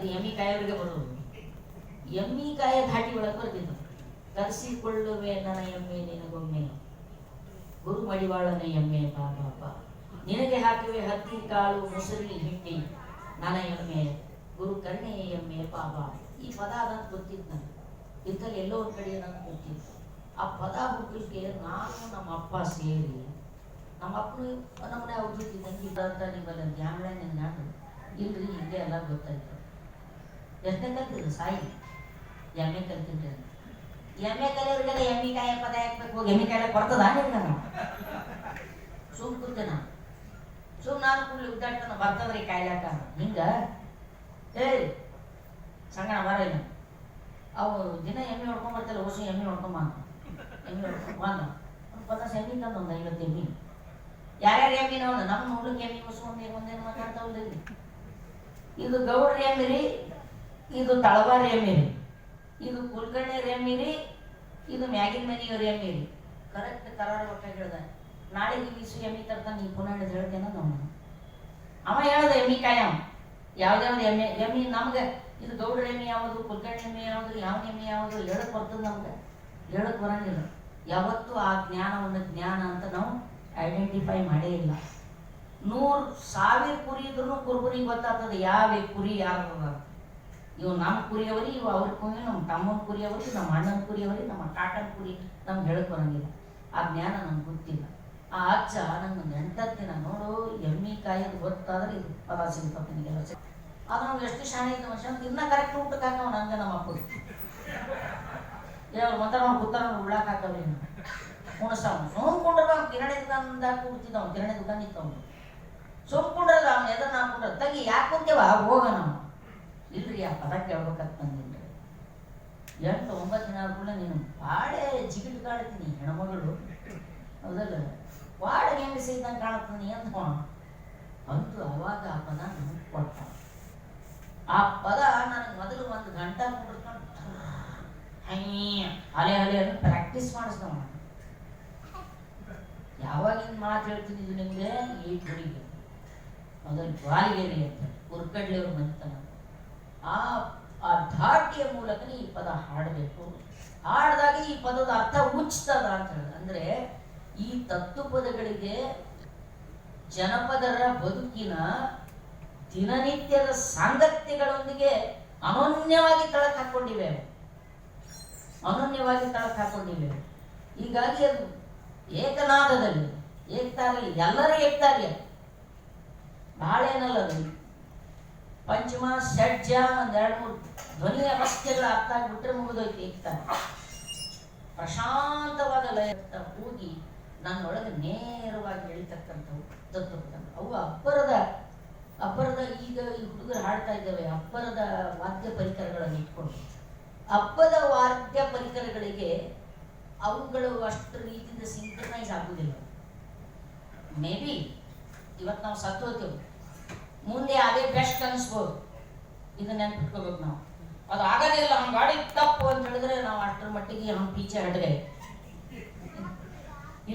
ಅದು ಎಮ್ಮಿಕಾಯಿಯವರಿಗೆ ಬರೋದು. ಎಮ್ಮಿಕಾಯ ಘಾಟಿ ಒಳಗೆ ಬರ್ತಿದ್ದು. ಕರೆಸಿಕೊಳ್ಳುವೆ ನನ್ನ ಎಮ್ಮೆ ನಿನಗೊಮ್ಮೆ, ಗುರು ಮಡಿವಾಳನ ಎಮ್ಮೆ ಬಾಬಾ, ನಿನಗೆ ಹಾಕುವೆ ಹತ್ತಿ ಕಾಳು ಮೊಸರಿ ಹಿಂಡಿ ನನ್ನ ಎಮ್ಮೆ, ಗುರು ಕರ್ಣೆಯ ಎಮ್ಮೆ ಬಾಬಾ. ಈ ಪದ ಅದಂತ ಗೊತ್ತಿತ್ತು ನನಗೆ, ಇದ್ದಲ್ಲಿ ಎಲ್ಲೋ ಒಂದು ಕಡೆ ನನಗೆ ಗೊತ್ತಿತ್ತು. ಆ ಪದ ಹುಟ್ಟಿಗೆ ನಾನು ನಮ್ಮ ಅಪ್ಪ ಸೇರಿ, ನಮ್ಮ ಅಪ್ಪನು ನಮ್ಮನೆ ಅವ್ರಿಗೆ ಇದ್ದಂತ ನಿಮ್ಮಲ್ಲಿ ಜ್ಞಾನ ನಿನ್ನ ಇಲ್ರಿ ಹಿಂಗೆ ಎಲ್ಲ ಗೊತ್ತಾಯ್ತು. ಎಷ್ಟನೇ ಕಲ್ತಿದ್ರು ಸಾಯಿ ಎಮ್ಮೆ ಕಲ್ತಿದ್ದೆ. ಎಮ್ಮೆ ಕಲಿಯೋರಿಗೆಲ್ಲ ಎಮ್ಮಿಕಾಯಿ ಪದ ಹಾಕ್ಬೇಕು, ಹೋಗಿ ಎಮ್ಮಿಕಾಯಿ ಬರ್ತದ ನಾನು ಸುಮ್ ಕೂತೆ. ನಾನು ನಾನು ಕೂಡಲಿ ಉದ್ದಾಡ್ತಾನ ಬರ್ತದ್ರಿ ಕಾಯ್ಲಾಕ ಹಿಂಗ ಏಯ್ ಸಂಗಣ ಬರಲ್ಲ. ಅವು ದಿನ ಎಮ್ಮೆ ಹೊಡ್ಕೊಂಡ್ ಬರ್ತಿಲ್ಲ, ಹೊಸ ಎಮ್ಮೆ ಹೊಡ್ಕೊಂಬ ಎಮ್ಮೆ ಹೊಡ್ಕೊಂಡ್ ಒಂದು 50 ಎಮ್ಮಿ ತಂದ ಒಂದು 50 ಎಮ್ಮಿ. ಯಾರ್ಯಾರು ಎಮ್ಮಿನ ಅವನು ನಮ್ಮ ನೋಡ್ಲಿಕ್ಕೆ ಎಮ್ಮಿ ಹೊಸ ಒಂದೇನು ಮಾತಾಡ್ತಾವಲ್ಲ. ಇದು ಗೌಡ್ರ ಎಮ್ಮಿ ರೀ, ಇದು ತಳವಾರ ಎಮ್ಮಿ ರೀ, ಇದು ಕುಲ್ಕರ್ಣಿಯವ್ರ ಎಮ್ಮಿ ರೀ, ಇದು ಮ್ಯಾಗಿನ ಮನೆಯವ್ರ ಎಮ್ಮಿ ರೀ. ಕರೆಕ್ಟ್ ಕರಾರ ಒಟ್ಟ ಹೇಳ್ದ. ನಾಳೆಗೆ ವಿಸು ಎಮ್ಮಿ ತರ್ತಾನೆ, ನೀ ಪುನಃ ಹಿಡಿದು ಹೇಳ್ತೇನ ನಮ್ಮ ಅವ ಹೇಳ್ದ ಎಮ್ಮಿಕಾಯ ಯಾವ್ದಾವ್ದು ಎಮ್ಮಿ ನಮ್ಗೆ ಇದು ಗೌಡ್ರ ಎಮ್ಮಿ ಯಾವುದು, ಕುಲ್ಕರ್ಣಿ ಎಮ್ಮಿ ಯಾವುದು, ಯಾವ ಎಮ್ಮಿ ಯಾವುದು ಹೇಳಕ್ ಬರ್ತದೆ. ನಮ್ಗೆ ಹೇಳಕ್ ಬರಂಗಿಲ್ಲ. ಯಾವತ್ತೂ ಆ ಜ್ಞಾನವನ್ನು ಜ್ಞಾನ ಅಂತ ನಾವು ಐಡೆಂಟಿಫೈ ಮಾಡೇ ಇಲ್ಲ. 100,000 ಕುರಿ ಇದ್ರೂ ಕುರುಬರಿಗೆ ಗೊತ್ತಾಗ್ತದೆ ಯಾವ ಕುರಿ ಯಾರು. ಇವು ನಮ್ಮ ಕುರಿಯವರಿ, ಇವು ಅವ್ರ ಕುರಿ, ನಮ್ಮ ತಮ್ಮನ ಕುರಿಯವರಿ, ನಮ್ಮ ಅಣ್ಣನ ಕುರಿಯವರಿ, ನಮ್ಮ ಕಾಟನ್ ಕುರಿ ನಮ್ಗೆ ಹೇಳಕ್ ಬರಂಗಿಲ್ಲ. ಆ ಜ್ಞಾನ ನಮ್ಗೆ ಗೊತ್ತಿಲ್ಲ. ಆ ಅಜ್ಜ ನಂಗೆ ನೆಂಟತ್ತಿನ ನೋಡು ಎಮ್ಮಿ ಕಾಯೋದು ಗೊತ್ತಾದ್ರೆ ಇದು ಪದ ಸಿಗ್ತದೆ ನಿನಗೆಲ್ಲ. ಅದು ನಮ್ಗೆ ಎಷ್ಟು ಶಾಣೆ ಇದ್ದ ಮನುಷ್ಯ ಇನ್ನ ಕರೆಕ್ಟ್ ಊಟಕ್ಕೆ ಹಾಕವ ನಂಗೆ ನಮ್ಮ ಅಪ್ಪ ಯಾವ ಮತ್ತೆ ನಾವು ಕೂತಾರ ಉಳ್ಳಾಕ ಹಾಕವ್ರಿ ಉಣಸ್ತಾವ. ಸುಮ್ಕೊಂಡ್ರ ಕಿರಾಣಿ ದುಕಾನ್ದಾಗ ಕೂಡ್ತಿದ್ದವ್, ಕಿರಾಣಿ ದುಕಾನ್ ಇತ್ತವ್. ಸುಮ್ಕೊಂಡ್ರದ ಅವ್ನ ಎದ್ರ ಹಾಕೊಂಡ್ರ ತಗಿ ಯಾಕೆ ಕುಂತೇವ ಹೋಗ ನಾವು ಇಲ್ರಿ ಆ ಪದ ಕೇಳ್ಬೇಕಂತ ಬಂದಿಲ್ರಿ. 8-9 ದಿನ ಆದ್ಮೇಲೆ ನೀನು ಬಾಳೆ ಜಿಗಿಟ್ ಕಾಡ್ತೀನಿ ಹೆಣ್ಮಗಳು ಹೌದಲ್ಲ, ವಾಡ ಹೆಂಗೆ ಸಿಗ್ದಂಗೆ ಕಾಣುತ್ತಾನೆ ಅಂತ ಅಂತೂ ಅವಾಗ ಆ ಪದ ನನಗೆ ಕೊಟ್ಟ. ಆ ಪದ ನನಗೆ ಮೊದಲು 1 ಗಂಟೆ ಕುಡಿಸ್ಕೊಂಡು ಅಲೆ ಅಲೆ ಅಂತ ಪ್ರಾಕ್ಟೀಸ್ ಮಾಡಿಸ್ದವ. ಯಾವಾಗಿನ ಮಾತು ಹೇಳ್ತೀನಿ ಇದು ನಿಮಗೆ, ಈ ಗುಡಿಗೆ ಮೊದಲು ಜ್ವಾಲಿಗೆರೆ ಅಂತ ಕುರ್ಕಡ್ಲಿಯವ್ರು ಬಂತಾನ. ಆ ಧಾಟಿಯ ಮೂಲಕನೇ ಈ ಪದ ಹಾಡಬೇಕು. ಹಾಡಿದಾಗ ಈ ಪದದ ಅರ್ಥ ಉಚ್ತದ ಅಂತ ಹೇಳಿದ. ಅಂದ್ರೆ ಈ ತತ್ವಪದಗಳಿಗೆ ಜನಪದರ ಬದುಕಿನ ದಿನನಿತ್ಯದ ಸಾಂಗತ್ಯಗಳೊಂದಿಗೆ ಅನನ್ಯವಾಗಿ ತಳಕ್ ಹಾಕೊಂಡಿವೆ, ಅನನ್ಯವಾಗಿ ತಳಕ್ ಹಾಕೊಂಡಿವೆ. ಹೀಗಾಗಿ ಅದು ಏಕನಾದದಲ್ಲಿ ಏಕ್ತಾರಲ್ಲಿ ಎಲ್ಲರೂ ಏಕ್ತಾರಿ. ಬಹಳ ಏನಲ್ಲ ಅದು ಪಂಚಮ ಷಡ್ಜ 1-2-3 ಧ್ವನಿಯ ಅವಸ್ಥೆಗಳ ಅರ್ಥ ಆಗಿಬಿಟ್ರೆ ಮುಗಿದೋಯ್ತು. ಏಕ್ತಾರೆ ಪ್ರಶಾಂತವಾದ ಲಯ ಹೋಗಿ ನನ್ನೊಳಗೆ ನೇರವಾಗಿ ಎಳಿತಕ್ಕಂಥವು ತತ್ವಪದ. ಅವು ಅಬ್ಬರದ ಈಗ ಈ ಹುಡುಗರು ಹಾಡ್ತಾ ಇದ್ದಾವೆ ಅಬ್ಬರದ ವಾದ್ಯ ಪರಿಕರಗಳನ್ನು ಇಟ್ಕೊಂಡು. ಹಬ್ಬದ ವಾದ್ಯ ಪರಿಕರಗಳಿಗೆ ಅವುಗಳು ಅಷ್ಟು ರೀತಿಯಿಂದ ಸಿಂಕ್ರನೈಸ್ ಆಗುವುದಿಲ್ಲ. ಮೇ ಬಿ ಇವತ್ತು ನಾವು ಸತ್ತು ಹೋಗ್ತೇವೆ, ಮುಂದೆ ಅದೇ ಬೆಸ್ಟ್ ಅನಿಸ್ಬೋದು. ಇದನ್ನ ನೆನ್ಪಿಟ್ಕೋಬೇಕು ನಾವು. ಅದು ಆಗದೇ ಇಲ್ಲ, ನಮ್ಮ ಗಾಡಿ ತಪ್ಪು ಅಂತ ಹೇಳಿದ್ರೆ ನಾವು ಅಷ್ಟರ ಮಟ್ಟಿಗೆ ನಮ್ಮ ಪೀಚೆ ಹಡ್ರೆ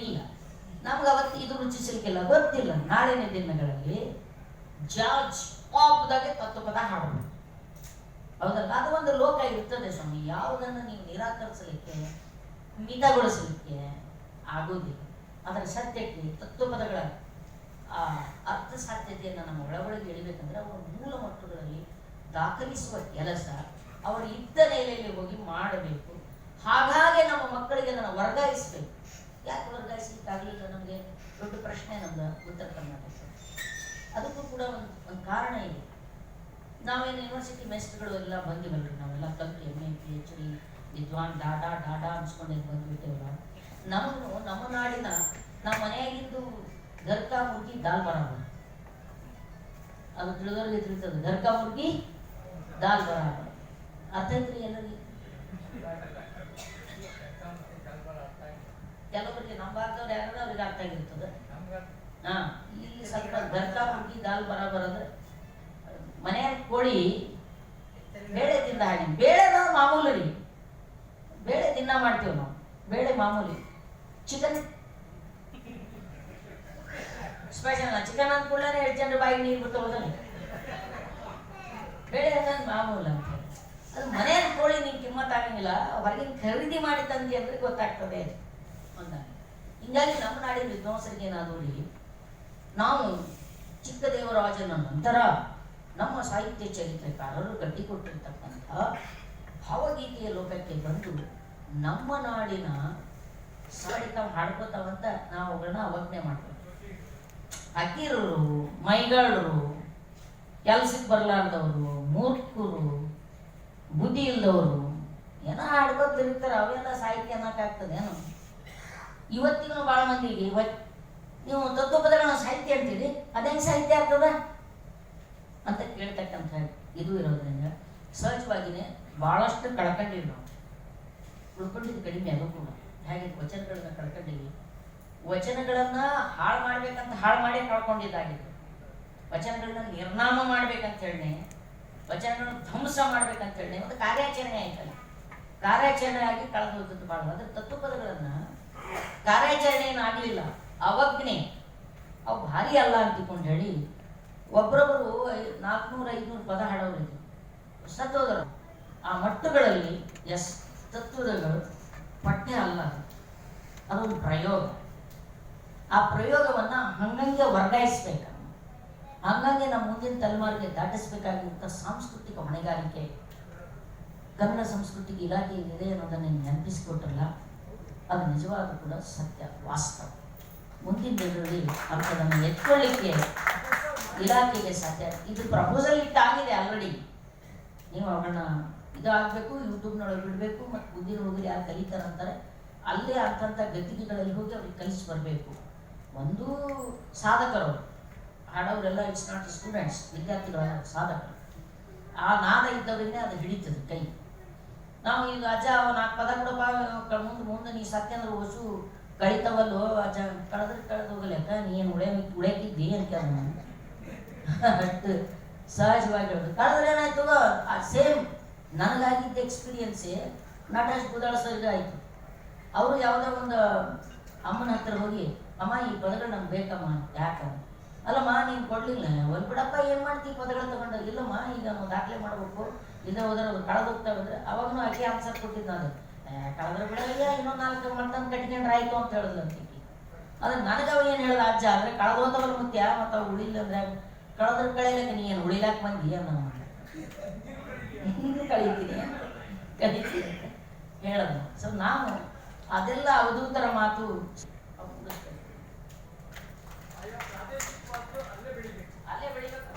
ಇಲ್ಲ. ನಮ್ಗೆ ಅವತ್ತು ಇದು ರುಚಿಸಲಿಕ್ಕಿಲ್ಲ, ಗೊತ್ತಿಲ್ಲ. ನಾಳಿನ ದಿನಗಳಲ್ಲಿ ಜಾರ್ಜ್ ಪಾಪ್ದಾಗೆ ತತ್ವಪದ ಹಾಡೋದು ಹೌದಲ್ಲ. ಅದು ಒಂದು ಲೋಕ ಇರ್ತದೆ ಸ್ವಾಮಿ. ಯಾವುದನ್ನು ನೀವು ನಿರಾಕರಿಸಲಿಕ್ಕೆ ಮಿತಗೊಳಿಸಲಿಕ್ಕೆ ಆಗೋದಿಲ್ಲ. ಅದರ ಸತ್ಯಕ್ಕೆ ತತ್ವಪದಗಳ ಅರ್ಥ ಸಾಧ್ಯತೆಯನ್ನು ನಮ್ಮ ಒಳಗೊಳಗೆ ಎಳಿಬೇಕಂದ್ರೆ ಅವರ ಮೂಲ ಮಟ್ಟಗಳಲ್ಲಿ ದಾಖಲಿಸುವ ಕೆಲಸ ಅವರು ಇದ್ದ ನೆಲೆಯಲ್ಲಿ ಹೋಗಿ ಮಾಡಬೇಕು. ಹಾಗಾಗಿ ನಮ್ಮ ಮಕ್ಕಳಿಗೆ ಅದನ್ನು ವರ್ಗಾಯಿಸಬೇಕು. ಯಾಕೆ ವರ್ಗಾಯಿಸಲಿಕ್ಕಾಗಲಿಲ್ಲ ನಮಗೆ ದೊಡ್ಡ ಪ್ರಶ್ನೆ ನಮ್ದು ಉತ್ತರ ಕರ್ನಾಟಕ. ಅದಕ್ಕೂ ಕೂಡ ಒಂದು ಕಾರಣ ಇದೆ. ನಾವೇನು ಯೂನಿವರ್ಸಿಟಿ ಮೆಸ್ಟ್ಗಳು ಎಲ್ಲ ಬಂದಿವಲ್ರಿ, ನಾವೆಲ್ಲ ಕಲ್ತು MA PhD ವಿದ್ವಾನ್ ಡಾಡಾ ಅನ್ಸ್ಕೊಂಡೆ ಬಂದ್ಬಿಟ್ಟೇವಲ್ಲ. ನಮ್ಮ ನಾಡಿನ ನಮ್ಮ ಮನೆಯಾಗಿದ್ದು ಗರ್ಕಾ ಮುರ್ಗಿ ದಾಲ್ ಬರಾಬರ್, ಅದು ತಿಳಿದವ್ರಿಗೆ ತಿಳಿತದೆ. ಗರ್ಕಾ ಮುರ್ಗಿ ದಾಲ್ ಬರಾಬರ್ ಅರ್ಥ ಐತ್ರಿ ಎಲ್ಲರಿಗೆ? ಕೆಲವರಿಗೆ ನಮ್ಮ ಭಾರತವ್ರು ಯಾರು ಅವ್ರಿಗೆ ಅರ್ಥ ಆಗಿರ್ತದೆ. ಇಲ್ಲಿ ಸ್ವಲ್ಪ ಗರ್ಕಾ ಮುರ್ಗಿ ದಾಲ್ ಬರಾಬರ್ ಅಂದ್ರೆ ಮನೆಯ ಕೋಳಿ ಬೇಳೆ ತಿಂದ ಹಾಗೆ. ಬೇಳೆ ನಾವು ಮಾಮೂಲಿ ರೀ, ಬೇಳೆ ತಿನ್ನ ಮಾಡ್ತೀವಿ ನಾವು, ಬೇಳೆ ಮಾಮೂಲಿ. Chicken special. ಚಿಕನ್ ಅಂದ್ಕೊಳ್ಳೇ 2 ಜನರ ಬಾಯಿಗೆ ನೀರು ಬಿಟ್ಟು ಹೋದಲ್ಲ. ಬೇಳೆ ನನ್ನ ಮಾಮೂಲು ಅಂತ ಹೇಳಿ. ಅದು ಮನೆಯಲ್ಲಿ ಕೋಳಿ ನಿಂಗೆ ಕಿಮ್ಮತ್ತಾಗಂಗಿಲ್ಲ, ಹೊರಗಿನ ಖರೀದಿ ಮಾಡಿ ತಂದಿ ಅಂದರೆ ಗೊತ್ತಾಗ್ತದೆ ಅಂತ. ಹಿಂಗಾಗಿ ನಮ್ಮ ನಾಡಿನ ವಿದ್ವಾಂಸರಿಗೆ ಏನಾದೂರಿ, ನಾವು ಚಿಕ್ಕದೇವರಾಜನ ನಂತರ ನಮ್ಮ ಸಾಹಿತ್ಯ ಚರಿತ್ರೆಕಾರರು ಕಟ್ಟಿಕೊಟ್ಟಿರ್ತಕ್ಕಂಥ ಭಾವಗೀತೆಯ ಲೋಕಕ್ಕೆ ಬಂದು ನಮ್ಮ ನಾಡಿನ ಸಾಡಿತಾವ್ ಹಾಡ್ಕೋತಾವಂತ ನಾವು ಅವುಗಳನ್ನ ಅವಜ್ಞೆ ಮಾಡ್ತೀವಿ. ಅಕಿರರು, ಮೈಗಾಳರು, ಕೆಲ್ಸಕ್ಕೆ ಬರಲಾರ್ದವರು, ಮೂರ್ಖರು, ಬುದ್ಧಿ ಇಲ್ದವರು ಏನೋ ಹಾಡ್ಕೊತಿರ್ತಾರೆ. ಅವೆಲ್ಲ ಸಾಹಿತ್ಯ ಅನ್ನೋಕ್ಕಾಗ್ತದೆ ಏನು? ಇವತ್ತಿಗೂ ಭಾಳ ಮಂದಿಗೆ ನೀವು ತತ್ವಪದಗಳನ್ನ ಸಾಹಿತ್ಯ ಅಂತೀರಿ, ಅದೇನು ಸಾಹಿತ್ಯ ಆಗ್ತದ ಅಂತ ಕೇಳ್ತಕ್ಕಂಥ ಇದು ಇರೋದ್ರಿಂದ ಸಹಜವಾಗಿಯೇ ಭಾಳಷ್ಟು ಕಳ್ಕೊಂಡಿವಿ ನಾವು. ಉಳ್ಕೊಂಡಿದ್ದು ಕಡಿಮೆ ಅದು ಕೂಡ. ಹಾಗೆ ವಚನಗಳನ್ನ ಕಳ್ಕೊಂಡಿವಿ. ವಚನಗಳನ್ನ ಹಾಳು ಮಾಡ್ಬೇಕಂತ ಹಾಳು ಮಾಡೇ ಕಳ್ಕೊಂಡಿದ್ದಾಗಿದೆ. ವಚನಗಳನ್ನ ನಿರ್ನಾಮ ಮಾಡ್ಬೇಕಂತ ಹೇಳಿ, ವಚನಗಳನ್ನ ಧ್ವಂಸ ಮಾಡ್ಬೇಕಂತ ಹೇಳಿ ಒಂದು ಕಾರ್ಯಾಚರಣೆ ಆಯ್ತಲ್ಲ, ಕಾರ್ಯಾಚರಣೆ ಆಗಿ ಕಳೆದು ಹೋಗ್ತದ್ದು ಭಾಳ. ಅದ್ರ ತತ್ವಪದಗಳನ್ನ ಕಾರ್ಯಾಚರಣೆ ಏನು ಆಗಲಿಲ್ಲ, ಅವಜ್ಞೆ, ಅವು ಭಾರಿ ಅಲ್ಲ ಅಂತಿಕೊಂಡು ಹೇಳಿ ಒಬ್ಬರೊಬ್ಬರು 400-500 ಪದ ಹಾಡೋರು ಇದ್ರು, ಸತ್ತೋದರು. ಆ ಮಟ್ಟುಗಳಲ್ಲಿ ತತ್ವಗಳು ಪಠ್ಯ ಅಲ್ಲ, ಅದೊಂದು ಪ್ರಯೋಗ. ಆ ಪ್ರಯೋಗವನ್ನು ಹಂಗಂಗೆ ವರ್ಗಾಯಿಸ್ಬೇಕು, ಹಂಗಂಗೆ ನಮ್ಮ ಮುಂದಿನ ತಲೆಮಾರಿಗೆ ದಾಟಿಸ್ಬೇಕಾಗಿರುವಂಥ ಸಾಂಸ್ಕೃತಿಕ ಹೊಣೆಗಾರಿಕೆ ಕನ್ನಡ ಸಂಸ್ಕೃತಿಗೆ ಇಲಾಖೆ ಇದೆ ಅನ್ನೋದನ್ನು ನೆನಪಿಸಿಕೊಟ್ರಲ್ಲ, ಅದು ನಿಜವಾದ ಕೂಡ ಸತ್ಯ, ವಾಸ್ತವ. ಮುಂದಿನ ದಿನಗಳಲ್ಲಿ ಅದನ್ನು ಎತ್ಕೊಳ್ಳಿಕ್ಕೆ ಇಲಾಖೆಗೆ ಸಾಧ್ಯ. ಇದು ಪ್ರಪೋಸಲ್ ಇಟ್ಟಾಗಿದೆ ಆಲ್ರೆಡಿ. ನೀವು ಅವುಗಳನ್ನ ಇದಾಗಬೇಕು, ಯೂಟ್ಯೂಬ್ನೊಳಗೆ ಬಿಡಬೇಕು, ಮತ್ತು ಮುಂದಿನ ಹೋಗಿ ಯಾರು ಕಲಿತಾರಂತಾರೆ ಅಲ್ಲೇ ಅಂತಂಥ ಗದ್ದಿಗೆಗಳಲ್ಲಿ ಹೋಗಿ ಅವ್ರಿಗೆ ಕಲಿಸಿ ಬರಬೇಕು. ಒಂದು ಸಾಧಕರು ಹಾಡೋರೆಲ್ಲ ಇಟ್ಸ್ ನಾಟ್ ಸ್ಟೂಡೆಂಟ್ಸ್, ವಿದ್ಯಾರ್ಥಿಗಳ ಸಾಧಕರು. ಆ ನಾದ ಇದ್ದವರಿಂದ ಅದು ಹಿಡಿತದೆ ಕೈ. ನಾವು ಈಗ ಅಜ್ಜ 4 ಪದ ಕೊಡಪ್ಪ ಮುಂದೆ ನೀ ಸತ್ಯ ಅಂದ್ರೆ ಹೊಸು ಕಳಿತವಲ್ಲೋ ಅಜ್ಜ, ಕಳೆದು ಹೋಗಲೆಕ್ಕ ನೀನು ಉಳಕಿದ್ದಿ ಅಂತ ಅಷ್ಟು ಸಹಜವಾಗಿ ಹೇಳೋದು. ಕಳೆದ್ರೆ ಏನಾಯ್ತು, ಆ ಸೇಮ್ ನನಗಾಗಿದ್ದ ಎಕ್ಸ್ಪೀರಿಯನ್ಸೇ ನಟರಾಜ್ ಬುದಾಳಸರಿಗೆ ಆಯಿತು. ಅವರು ಯಾವುದೋ ಒಂದು ಅಮ್ಮನ ಹತ್ರ ಹೋಗಿ, ಅಮ್ಮ ಈ ಪದಗಳು ನಮ್ಗೆ ಬೇಕಮ್ಮ, ಯಾಕಮ್ಮ? ಅಲ್ಲಮ್ಮ ನೀನು ಕೊಡಲಿಲ್ಲ, ಒಂದು ಬಿಡಪ್ಪ ಏನು ಮಾಡ್ತೀವಿ ಪದಗಳು ತಗೊಂಡು. ಇಲ್ಲಮ್ಮ ಈಗ ನಾವು ದಾಖಲೆ ಮಾಡಬೇಕು, ಇಲ್ಲೇ ಹೋದ್ರೆ ಕಳೆದೋಗ್ತಾವೆ ಅಂದರೆ ಅವಾಗೂ ಆಕೆ ಆನ್ಸರ್ ಕೊಟ್ಟಿದ್ದು ನಾನು, ಕಳೆದ್ರೆ ಬಿಡಲ್ಲ, ಇನ್ನೊಂದು 4 ಮತ್ತೊಂದು ಕಟ್ಕೊಂಡ್ರೆ ಆಯಿತು ಅಂತ ಹೇಳಿದ್ಲು ಅಂತ. ಅದ್ರ ನನಗೆ ಅವ ಏನು ಹೇಳ್ದ ಅಜ್ಜ ಅಂದರೆ ಕಳೆದೋತವಲ್ಲ ಮತ್ತೆ ಮತ್ತು ಅವು ಉಳಿಲ್ಲ ಅಂದರೆ ಕಳೆದ್ರೆ ಕಳೆಯಲಿಕ್ಕೆ ನೀ ಏನು ಉಳಿಲಾಕ ಬಂದಿ ಅನ್ನೋ ಕಳೀತೀನಿ ಕಲಿತೀನಿ ಹೇಳೋದು. ಸೊ ನಾವು ಅದೆಲ್ಲ ಅವಧೂತರ ಮಾತು ಅಲ್ಲೇ ಬೆಳಿಬೇಕು.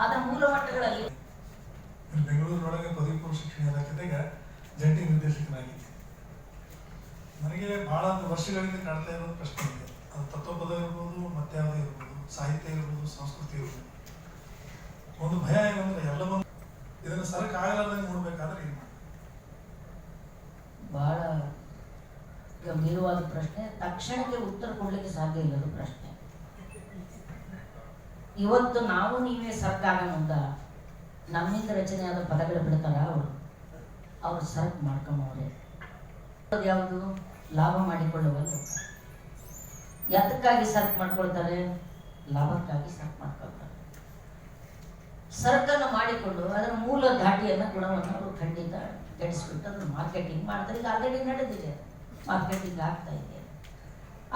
ಅದರ ಮೂಲ ಮಟ್ಟಗಳಲ್ಲಿ ಬೆಂಗಳೂರಿನೊಳಗೆ ಪದವಿ ಪೂರ್ವ ಶಿಕ್ಷಣ ಇಲಾಖೆದಾಗ ಜಂಟಿ ನಿರ್ದೇಶಕನಾಗಿದ್ದೆ. ನನಗೆ ಬಹಳ ವರ್ಷಗಳಿಂದ ಕಾಣ್ತಾ ಇರೋದು ಪ್ರಶ್ನೆ ಇದೆ. ಅದು ತತ್ವಪದ ಇರ್ಬೋದು, ಮತ್ತೆ ಯಾವುದೇ ಇರ್ಬೋದು, ಸಾಹಿತ್ಯ ಇರ್ಬೋದು, ಸಂಸ್ಕೃತಿ ಇರ್ಬೋದು. ಒಂದು ಭಯ ಏನಂದ್ರೆ ಎಲ್ಲವನ್ನೂ ಇದನ್ನು ಸರಕಾಗಲಾರ್ದಂಗೆ ನೋಡ್ಬೇಕಾದ್ರೆ ಏನು ಮಾಡಿ. ಬಹಳ ಗಂಭೀರವಾದ ಪ್ರಶ್ನೆ, ತಕ್ಷಣಕ್ಕೆ ಉತ್ತರ ಕೊಡ್ಲಿಕ್ಕೆ ಸಾಧ್ಯ ಇಲ್ಲದ ಪ್ರಶ್ನೆ. ಇವತ್ತು ನಾವು ನೀವೇ ಸರ್ಕಾರ ಮುಂದ ನಮ್ಮಿಂದ ರಚನೆಯಾದ ಪದಗಳು ಬಿಡ್ತಾರ, ಅವರು ಸರ್ಕ್ ಮಾಡ್ಕೊಂಬವ್ರೆ. ಯಾವುದು ಲಾಭ ಮಾಡಿಕೊಳ್ಳುವಲ್ಲ. ಎದಕ್ಕಾಗಿ ಸರ್ಕ್ ಮಾಡ್ಕೊಳ್ತಾರೆ? ಲಾಭಕ್ಕಾಗಿ ಸರ್ಕ್ ಮಾಡ್ಕೊಳ್ತಾರೆ. ಸರ್ಕನ್ನು ಮಾಡಿಕೊಂಡು ಅದರ ಮೂಲ ಧಾಟಿಯನ್ನ ಗುಣವನ್ನು ಅವರು ಖಂಡಿತ ಕೆಡಿಸ್ಬಿಟ್ಟು ಅದನ್ನು ಮಾರ್ಕೆಟಿಂಗ್ ಮಾಡ್ತಾರೆ. ಈಗ ಆಲ್ರೆಡಿ ನಡೆದಿದೆ, ಮಾರ್ಕೆಟಿಂಗ್ ಆಗ್ತಾ ಇದೆ.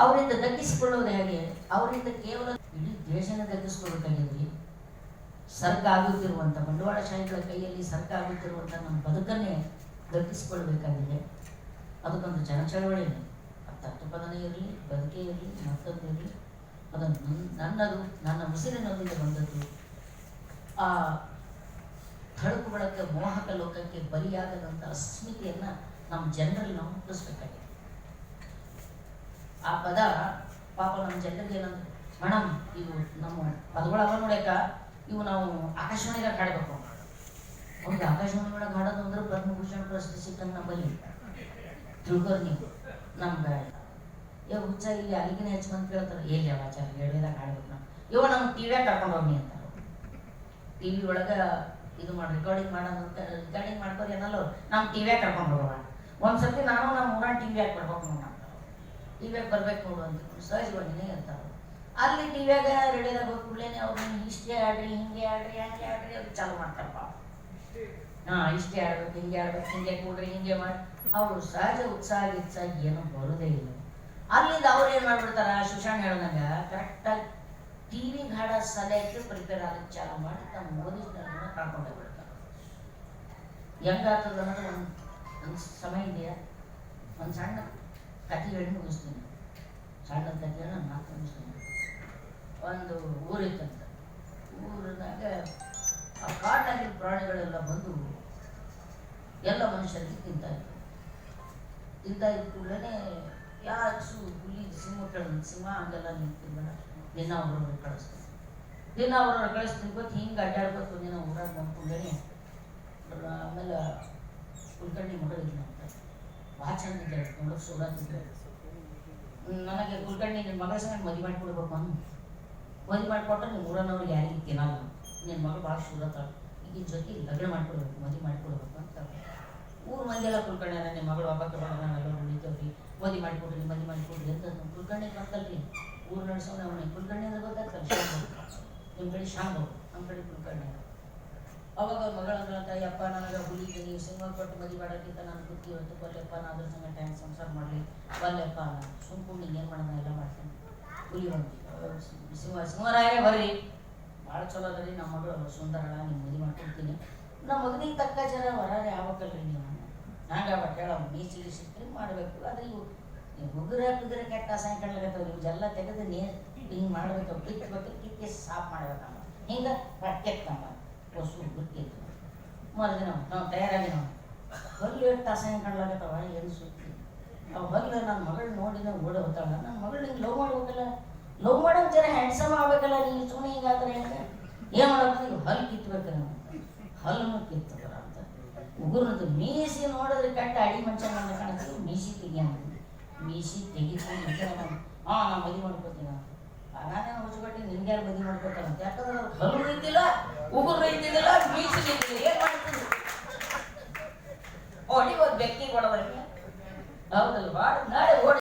ಅವರಿಂದ ದಕ್ಕಿಸಿಕೊಳ್ಳೋದು ಹೇಗೆ? ಅವರಿಂದ ಕೇವಲ ಇಡೀ ದೇಶನ ದಕ್ಕಿಸ್ಕೊಳ್ಬೇಕಾಗಿದ್ರಿ. ಸರ್ಕ ಆಗುತ್ತಿರುವಂಥ ಬಂಡವಾಳಶಾಹಿಗಳ ಕೈಯಲ್ಲಿ ಸರ್ಕ ಆಗುತ್ತಿರುವಂಥ ನಮ್ಮ ಬದುಕನ್ನೇ ದಕ್ಕಿಸಿಕೊಳ್ಬೇಕಾಗಿದೆ. ಅದಕ್ಕೊಂದು ಜನಚಳವಳಿನೇ, ತತ್ವಪದನೇ ಇರಲಿ, ಬದುಕೇ ಇರಲಿ, ಮತ್ತೊಂದು ಇರಲಿ, ಅದನ್ನು ನನ್ನದು, ನನ್ನ ಉಸಿರಿನೊಂದಿಗೆ ಬಂದದ್ದು. ಆ ಥಳಕು ಬಳಕೆ ಮೋಹಕ ಲೋಕಕ್ಕೆ ಬಲಿಯಾಗದಂಥ ಅಸ್ಮಿತೆಯನ್ನು ನಮ್ಮ ಜನರಲ್ಲಿ ನಾವು ಹುಟ್ಟಿಸ್ಬೇಕಾಗಿದೆ. ಆ ಪದ ಪಾಪ ನಮ್ಮ ಜನರಿಗೆ ಏನಂದ್ರೆ, ಮೇಡಮ್ ಇವು ನಮ್ಮ ಪದಗಳು ಅವ ನೋಡ್ಯಾಕ ಇವು ನಾವು ಆಕಾಶವಾಣಿಗೆ ಹಾಡಬೇಕು. ಅವ್ರಿಗೆ ಆಕಾಶವಾಣಿ ಒಳಗೆ ಹಾಡೋದು ಅಂದ್ರೆ ಪದ್ಮಭೂಷಣ ಪ್ರಶಸ್ತಿ ಸಿಕ್ಕಂಗೆ ನಮ್ಮಲ್ಲಿ ತಿಳ್ಕೊರ್ ನೀವು. ನಮ್ಗೆ ಹುಚ್ಚ ಇಲ್ಲಿ ಅಲ್ಲಿಗಿನ ಹೆಚ್ಚು ಮಂದಿ ಕೇಳ್ತಾರೆ, ಎಲ್ಲಿ ಆಚಾರ ಹೇಳಿದಾಗ ಹಾಡ್ಬೇಕು ನಾವು. ಇವ ನಮ್ಮ ಟಿವಿಯಾಗ ಕರ್ಕೊಂಡು ಹೋಗಿ ಅಂತಾರೆ. ಟಿವಿ ಒಳಗೆ ಇದು ಮಾಡಿ ರೆಕಾರ್ಡಿಂಗ್ ಮಾಡೋದಂತ ರೆಕಾರ್ಡಿಂಗ್ ಮಾಡ್ಕೋರಿ ಅನ್ನಲ್ಲ, ನಮ್ಮ ಟಿವಿಯಾಗ ಕರ್ಕೊಂಡು ಹೋಗೋಣ. ಒಂದ್ಸತಿ ನಾನು ನಮ್ಮ ಊರಾಗ ಟಿವಿಯಾಗ ಬರ್ಬೇಕು ನೋಡ, ಟಿವಿಯಾಗ ಬರ್ಬೇಕು ನೋಡು ಅಂತ ಸಹಜವಾಗಿನೇ ಇರ್ತಾರೆ. ಅಲ್ಲಿ ಟಿವಿಯಾಗ ರೇಡಿಯೋದಾಗ ಹೋಗಿ ಕೂಡಲೇ ಅವ್ರು ಇಷ್ಟೇ ಆಡ್ರಿ, ಹಿಂಗೆ ಆಡ್ರಿ, ಹಂಗೆ ಆಡ್ರಿ, ಅವ್ರು ಚಾಲು ಮಾಡ್ತಾರಪ್ಪ. ಇಷ್ಟೇ ಆಡ್ಬೇಕು, ಹಿಂಗೆ ಆಡ್ಬೇಕು, ಹಿಂಗೆ ಕೂಡ್ರಿ, ಹಿಂಗೆ ಮಾಡಿ ಅವರು ಸಹಜ ಉತ್ಸಾಹ ಏನೂ ಬರೋದೇ ಇಲ್ಲ. ಅಲ್ಲಿಂದ ಅವ್ರು ಏನು ಮಾಡ್ಬಿಡ್ತಾರ, ಸುಶಾಂತ್ ಹೇಳ್ದಂಗ ಕರೆಕ್ಟಾಗಿ ಟಿವಿ ಹಾಡ ಸಲಹೆಗೆ ಪ್ರಿಪೇರ್ ಆಗಕ್ಕೆ ಚಾಲು ಮಾಡಿ ತಮ್ಮ ಓದಿಸ್ತಾರನ್ನ ಕಳ್ಕೊಂಡೇ ಬಿಡ್ತಾರೆ. ಹೆಂಗಾಗ್ತದ ಅನ್ನೋದು ಒಂದು ಸಮಯ ಇದೆಯಾ, ಒಂದು ಸಣ್ಣ ಕಥೆ ಹೇಳಿ ಮುಗಿಸ್ತೀನಿ. ಸಣ್ಣ ಕಥೆ ಹೇಳಿ ನಾನು ಮಾತು ಮುಗಿಸ್ತೀನಿ. ಒಂದು ಊರಿತ್ತಂತ, ಊರಿನಾಗ ಆ ಕಾಡಿನಾಗಿನ ಪ್ರಾಣಿಗಳೆಲ್ಲ ಬಂದು ಎಲ್ಲ ಮನುಷ್ಯರಿಗೆ ತಿಂತಾ ಇದ್ದ ಕೂಡಲೇ ಯಾರು ಹುಲಿ ಸಿಂಹ ಹಂಗೆಲ್ಲ ನಿಂತಿಲ್ಲ. ದಿನ ಅವ್ರವ್ರು ಕಳಿಸ್ತೀನಿ ಗೊತ್ತು. ಹಿಂಗೆ ಅಡ್ಡಾಡ್ಬೇಕು ದಿನ ಊರಾಗ ಬಂದ್ಕೊಂಡೇನೆ. ಆಮೇಲೆ ಕುಲಕರ್ಣಿ ಮಗಳಿದ್ನ ಅಂತ ಭಾಳ ಚಂದ ಇದ್ದಾಳೆ, ನೋಡೋಕೆ ಸುಡತ್ತಿದ್ದೆ. ನನಗೆ ಕುಲಕರ್ಣಿ ನಿನ್ನ ಮಗಳ ಸಂಗ ಮದುವೆ ಮಾಡಿಕೊಡ್ಬೇಕು ಅಂದು ಮದುವೆ ಮಾಡಿಕೊಟ್ರೆ ನಿಮ್ಮ ಊರನ್ನವ್ರಿಗೆ ಯಾರಿಗೆ ತಿನ್ನಲ್ಲ, ನಿನ್ನ ಮಗಳು ಭಾಳ ಸುಡತ್ತಾಳೆ, ಈಗಿನ ಜೊತೆ ಲಗ್ನ ಮಾಡ್ಕೊಡ್ಬೇಕು, ಮದುವೆ ಮಾಡಿಕೊಡ್ಬೇಕು ಅಂತ ಊರು ಮಂದಿಯೆಲ್ಲ ಕುಲಕರ್ಣಿ ನಿಮ್ಮ ಮಗಳು ಹಬ್ಬಕ್ಕೆ ನಾವೆಲ್ಲ ಉಳಿತೇವ್ರಿ, ಮದುವೆ ಮಾಡಿಕೊಡ್ರಿ ಅಂತ ಕುಲಕರ್ಣಿ ಬಂತಲ್ರಿ ಊರು ನಡೆಸೋಣ. ಅವನಿಗೆ ಕುಲಕರ್ಣಿ ಅಂದ್ರೆ ಗೊತ್ತಾಗ್ತಲ್ಲ, ನಿಮ್ಮ ಕಡೆ ಶಾಂಬ, ನಮ್ಮ ಕಡೆ ಕುಲಕರ್ಣಿ. ಅವಾಗ ಅವ್ರ ಮಗಳಂತ ಯಪ್ಪ ನನಗೆ ಹುಲಿದ್ದೀನಿ, ಸಿಂಹ ಕೊಟ್ಟು ಮದುವೆ ಮಾಡೋಕ್ಕಿಂತ ನಾನು ಬುದ್ಧಿ ಇವತ್ತು ಬಲ್ಲೆಪ್ಪ, ನಾ ಅದ್ರ ಸಂಗ ಟೈಮ್ ಸಂಸಾರ ಮಾಡಲಿ ಬಲ್ಲೆಪ್ಪ, ಸುಮ್ಕೊಂಡು ಏನು ಮಾಡೋಣ ಎಲ್ಲ ಮಾಡ್ತೀನಿ. ಹುಲಿ ಬಂದು ಸಿಂಹರಾಯರೇ ಬರ್ರಿ, ಭಾಳ ಚಲೋ ಅದರಿ, ನಮ್ಮ ಮಗಳು ಸುಂದರಳ, ನಿಮ್ಮ ಮದುವೆ ಮಾಡ್ಕೊಡ್ತೀನಿ. ನಮ್ಮ ಮಗನಿಗೆ ತಕ್ಕ ಜನ ಹೊರಗೆ ಆಗ್ಬೇಕಲ್ರಿ ನೀವು, ಹಂಗೆ ಆಗ್ಬೇಕು ಹೇಳ ಮೀಸಿಗೆ ಸಿಕ್ಕರೆ ಮಾಡಬೇಕು. ಆದರೆ ಇವು ಹುಗುರ ಕೆಟ್ಟ ಸಾಯಂಕಾಲ ಇವೆಲ್ಲ ತೆಗೆದು ಹಿಂಗೆ ಮಾಡ್ಬೇಕು, ಕಿತ್ತಿ ಸಾಫ್ ಮಾಡ್ಬೇಕಮ್ಮ, ಹಿಂಗೆ ಕೆತ್ತಮ್ಮ ಹೊಸು ಬಿಟ್ಟಿತ್ತು. ಮರುದಿನ ನಾವು ತಯಾರಾಗಿ ನಾವು ಹೊಲ್ಲು ಎಷ್ಟು ಸಾಯಂಕಾಲಾಗತ್ತವ, ಏನು ಸುತ್ತಿ ಅವು ಹೊಲ್ಲು ನನ್ನ ಮಗಳು ನೋಡಿ ನಾವು ಓಡಿ ಹೋಗ್ತಾಳ. ನನ್ನ ಮಗಳು ಹಿಂಗೆ ಲವ್ ಮಾಡ್ಬೇಕಲ್ಲ, ಲವ್ ಮಾಡೋಕೆ ಜನ ಹ್ಯಾಂಡ್ಸಮ್ ಆಗ್ಬೇಕಲ್ಲ, ನೀವು ಸುಮ್ಮನೆ ಹಿಂಗಾದ್ರೆ ಹೆಂಗೆ ಏನು ಮಾಡೋದು, ಈಗ ಹಲ್ಲು ಕಿತ್ಬೇಕಲ್ಲ, ಹಲ್ಲನ್ನು ಕಿತ್ತದ್ರ ಅಂತ ಉಗುರ್ನದು ಮೀಸಿ ನೋಡಿದ್ರೆ ಕಟ್ಟ ಅಡಿ ಮಂಚ ನನ್ನ ಕಾಣ್ತೀವಿ, ಮೀಸಿ ಮೀಸಿ ತೆಗಿತೀನಿ. ನಾನು ಮದುವೆ ಮಾಡ್ಕೋತೀನಿ ಅಂತ ನಾನೇನು ಹುಚ್ಚುಗಟ್ಟಿ ನಿನ್ಗೆ ಯಾರು ಮದುವೆ ಮಾಡ್ಕೋತಾರಂತ, ಯಾಕಂದ್ರೆ ಅವ್ರು ಹಲ್ಲು ಇದ್ದಿಲ್ಲ, ಉಗುರು ಇದ್ದಿದ್ದಿಲ್ಲ, ಮೀಸಿ ಇದ್ದಿಲ್ಲ, ಏನು ಮಾಡ್ತೀನಿ ಓಡಿ ಒಂದು ಬೆಕ್ಕಿಗೆ ಹೊಡೋದಕ್ಕೆ ಹೌದಲ್ಲ, ನಾಳೆ ಓಡಿ